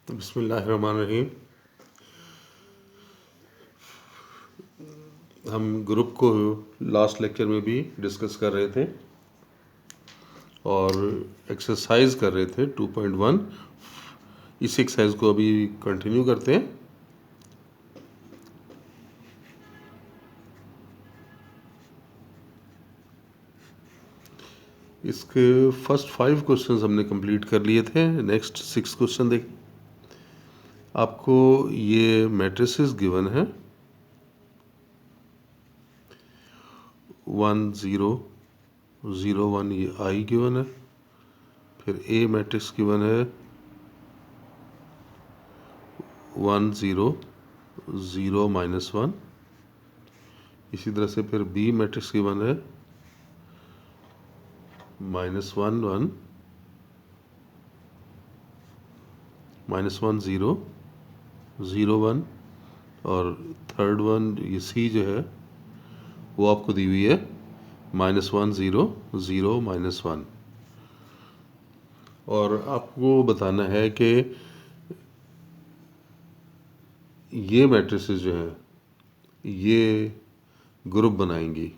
बिस्मिल्लाहिर्रहमानिर्रहीम। हम ग्रुप को लास्ट लेक्चर में भी डिस्कस कर रहे थे और एक्सरसाइज कर रहे थे 2.1। इस एक्सरसाइज को अभी कंटिन्यू करते हैं। इसके फर्स्ट 5 क्वेश्चंस हमने कंप्लीट कर लिए थे। नेक्स्ट 6 क्वेश्चन देख। आपको ये मैट्रिसेस गिवन है 1 0 0 1, ये आई गिवन है। फिर ए मैट्रिक्स गिवन है 1 0 0 -1। इसी तरह से फिर बी मैट्रिक्स गिवन है -1 1 -1 0 0 1, और थर्ड वन ये सी जो है वो आपको दी हुई है -1 0 0 -1। और आपको बताना है कि ये मैट्रिसेस जो हैं ये ग्रुप बनाएंगी।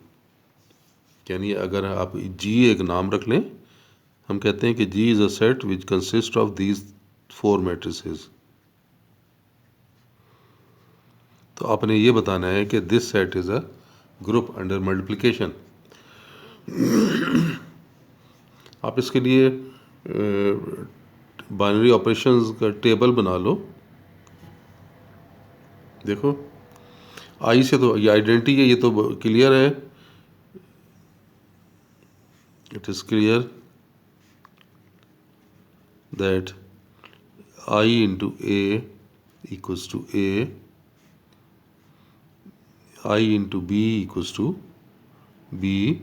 यानी अगर आप जी एक नाम रख लें, हम कहते हैं कि G is a set which consist of these 4 matrices. तो आपने ये बताना है कि this set is a group under multiplication. आप इसके लिए बाइनरी ऑपरेशंस का टेबल बना लो। देखो आई से तो ये आइडेंटिटी है, ये तो क्लियर है। It is clear that I into A equals to A, I into B equals to B,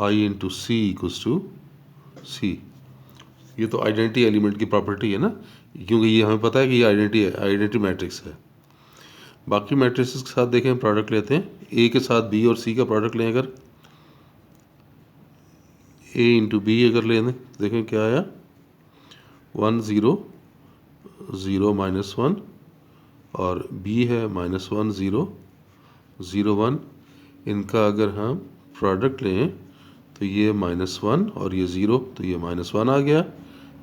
I into C equals to C. ये तो आइडेंटिटी एलिमेंट की प्रॉपर्टी है ना, क्योंकि ये हमें पता है कि ये आइडेंटिटी मैट्रिक्स है। बाकी मैट्रिक्स के साथ देखें प्रोडक्ट लेते हैं। ए के साथ बी और सी का प्रोडक्ट लें, अगर ए इंटू बी अगर लें, देखें क्या आया 1 0 0 -1, और बी है -1 0 0 1। इनका अगर हम प्रोडक्ट लें तो ये -1 और ये 0, तो ये -1 आ गया।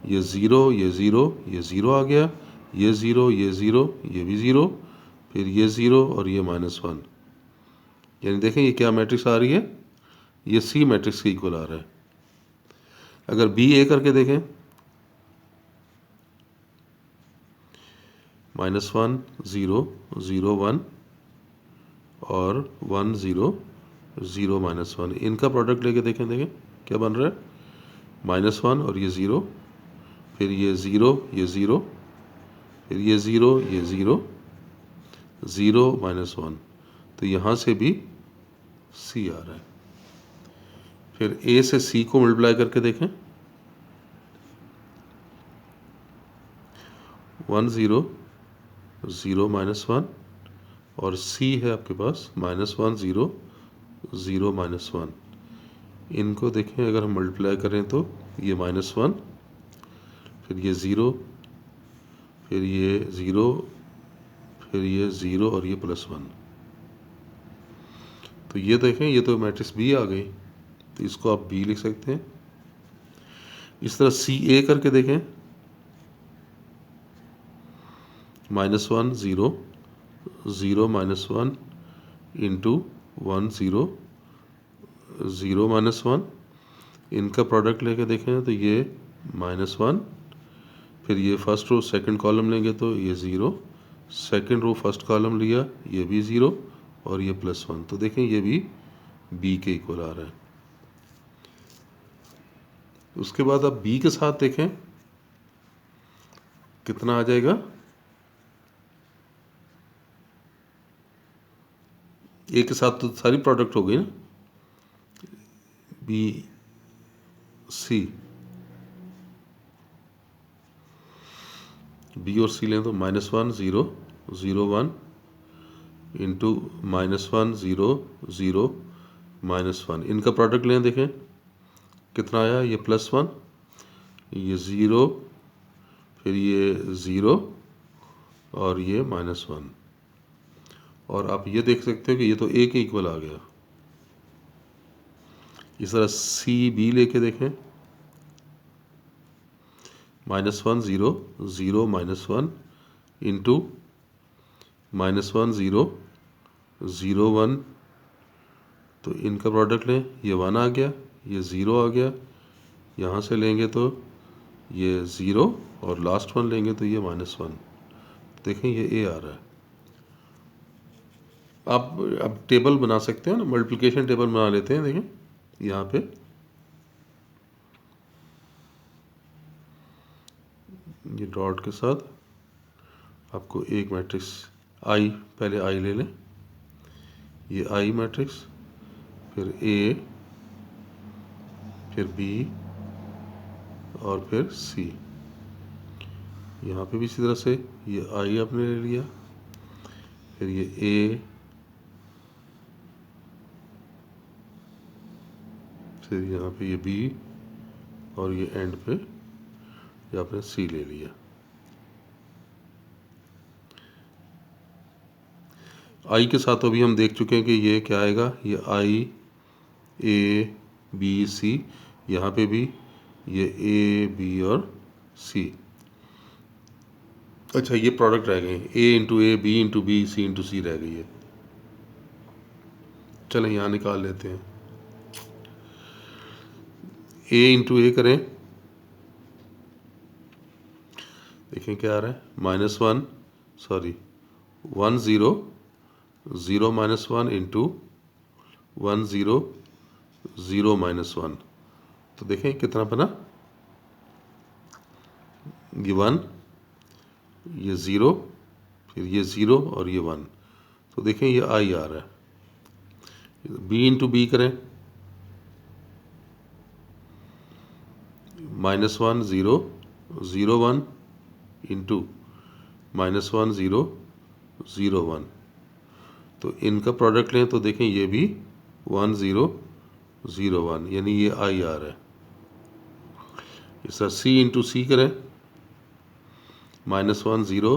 ये 0 ये 0 ये 0 आ गया। ये 0 ये 0 ये भी 0, फिर ये 0 और ये -1। यानी देखें ये क्या मैट्रिक्स आ रही है, ये सी मैट्रिक्स के इक्वल आ रहा है। अगर बी ए करके देखें -1 0 0 1 और 1 0 0 -1, इनका प्रोडक्ट लेके देखें क्या बन रहा है -1 और ये 0, फिर ये 0 ये 0, फिर ये 0 ये 0 0 -1, तो यहाँ से भी सी आ रहा है। फिर ए से सी को मल्टीप्लाई करके देखें 1 0 0 -1, और सी है आपके पास -1 0 0 -1। इनको देखें अगर हम मल्टीप्लाई करें तो ये -1, फिर ये 0, फिर ये 0, फिर ये 0 और ये +1। तो ये देखें ये तो मैट्रिक्स बी आ गई, तो इसको आप बी लिख सकते हैं। इस तरह सी ए करके देखें -1 0 0 -1 इंटू 1 0 0 -1। इनका प्रोडक्ट लेके देखें तो ये -1, फिर ये फर्स्ट रो सेकंड कॉलम लेंगे तो ये 0, सेकंड रो फर्स्ट कॉलम लिया ये भी 0, और ये +1। तो देखें ये भी बी के इक्वल आ रहा है। उसके बाद आप बी के साथ देखें कितना आ जाएगा। ए के साथ तो सारी प्रोडक्ट हो गई ना, बी सी, बी और सी लें तो -1 0 0 1 इंटू -1 0 0 -1। इनका प्रोडक्ट लें, देखें कितना आया, ये +1, ये 0, फिर ये 0 और ये -1। और आप ये देख सकते हो कि ये तो ए के इक्वल आ गया। इस तरह CB लेके देखें, -1 0 0 -1 इंटू -1 0 0 1, तो इनका प्रोडक्ट लें, ये 1 आ गया, ये 0 आ गया, यहाँ से लेंगे तो ये 0 और लास्ट 1 लेंगे तो ये -1। देखें ये ए आ रहा है। आप अब टेबल बना सकते हो ना, मल्टीप्लिकेशन टेबल बना लेते हैं। देखें यहाँ पे ये डॉट के साथ आपको एक मैट्रिक्स आई, पहले आई ले लें, ये आई मैट्रिक्स, फिर ए, फिर बी और फिर सी। यहाँ पे भी इसी तरह से ये आई आपने ले लिया, फिर ये ए, फिर यहाँ पे ये बी और ये एंड पे ये आपने सी ले लिया। आई के साथ अभी हम देख चुके हैं कि ये क्या आएगा, ये आई ए बी सी, यहाँ पे भी ये ए बी और सी। अच्छा ये प्रोडक्ट रह गए, ए इंटू ए, बी इंटू बी, सी इंटू सी रह गई है। चलें यहाँ निकाल लेते हैं। ए इंटू ए करें, देखें क्या आ रहा है, -1 सॉरी 1 0 0 -1 इंटू 1 0 0 -1, तो देखें कितना बना, ये 1, ये 0, फिर ये 0 और ये 1, तो देखें ये आई आ रहा है। बी इंटू बी करें, -1 0 0 1 इंटू -1 0 0 1, तो इनका प्रोडक्ट लें तो देखें ये भी 1 0 0 1, यानी ये आई आ रहा है। इस तरह सी इंटू सी करें, -1 0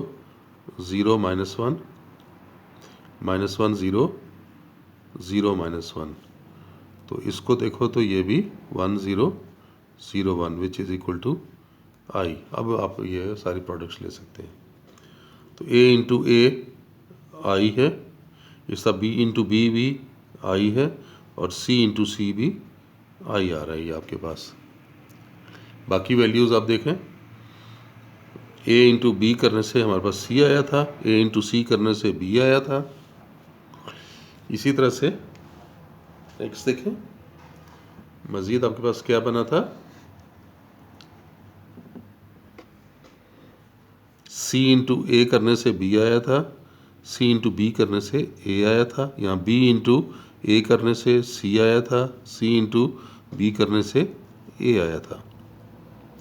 0 -1 -1 0 0 -1, तो इसको देखो तो ये भी 1 0 0 1 विच इज़ इक्वल टू आई। अब आप ये सारी प्रोडक्ट्स ले सकते हैं। तो ए इंटू ए आई है, इस तरह बी इंटू बी भी आई है, और सी इंटू सी भी आई आ रहा है ये आपके पास। बाकी वैल्यूज़ आप देखें, ए इंटू बी करने से हमारे पास सी आया था, ए इंटू सी करने से बी आया था। इसी तरह से नेक्स्ट देखें, मज़ीद आपके पास क्या बना था, सी इंटू ए करने से बी आया था, सी इंटू बी करने से ए आया था, यहाँ बी इंटू ए करने से सी आया था, सी इंटू बी करने से ए आया था।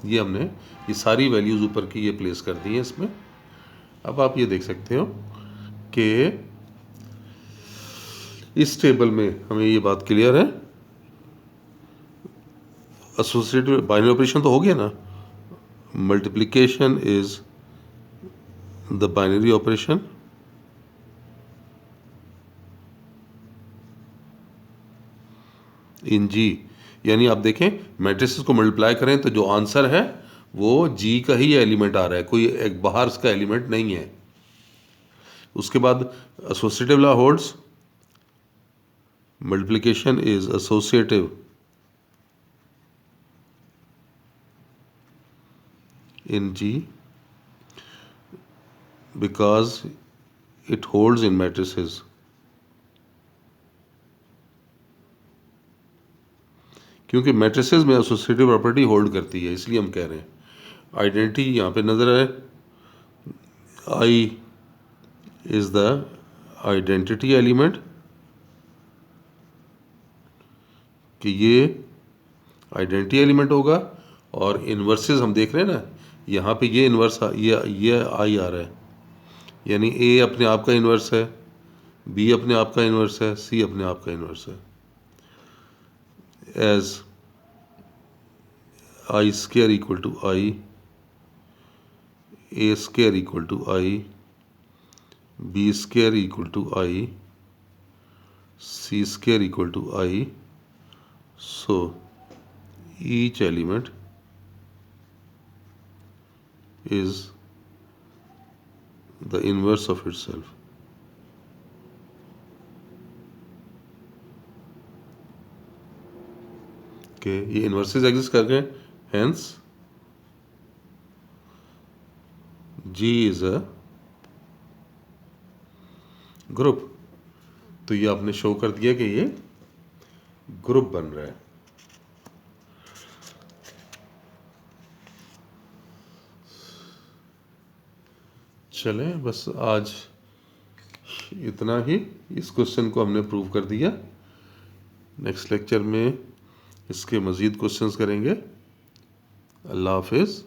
ये हमने ये सारी वैल्यूज़ ऊपर की ये प्लेस कर दी हैं इसमें। अब आप ये देख सकते हो कि इस टेबल में हमें ये बात क्लियर है, एसोसिएटिव बाइनरी ऑपरेशन तो हो गया ना, multiplication is the binary operation in G, यानी आप देखें मैट्रिसेस को मल्टीप्लाई करें तो जो आंसर है वो जी का ही एलिमेंट आ रहा है, कोई एक बाहर इसका एलिमेंट नहीं है। उसके बाद associative law holds, multiplication is associative in G because it holds in matrices. क्योंकि मैट्रिसेस में एसोसिएटिव प्रॉपर्टी होल्ड करती है, इसलिए हम कह रहे हैं। आइडेंटिटी यहाँ पे नज़र है, I is the identity element, कि ये आइडेंटिटी एलिमेंट होगा। और इन्वर्सेस हम देख रहे हैं ना, यहाँ पे ये इन्वर्स ये आई आ रहा है, यानी ए अपने आप का इन्वर्स है, बी अपने आप का इन्वर्स है, सी अपने आप का इन्वर्स है। As I square equal to I A square equal to I, B square equal to I, C square equal to I. So each element is the inverse of itself. Okay, ये inverses exist कर गए. Hence G is a group. तो ये आपने show कर दिया कि ये ग्रुप बन रहा है. चलें, बस आज इतना ही. इस क्वेश्चन को हमने प्रूव कर दिया. नेक्स्ट लेक्चर में इसके मज़ीद क्वेश्चंस करेंगे. अल्लाह हाफिज़.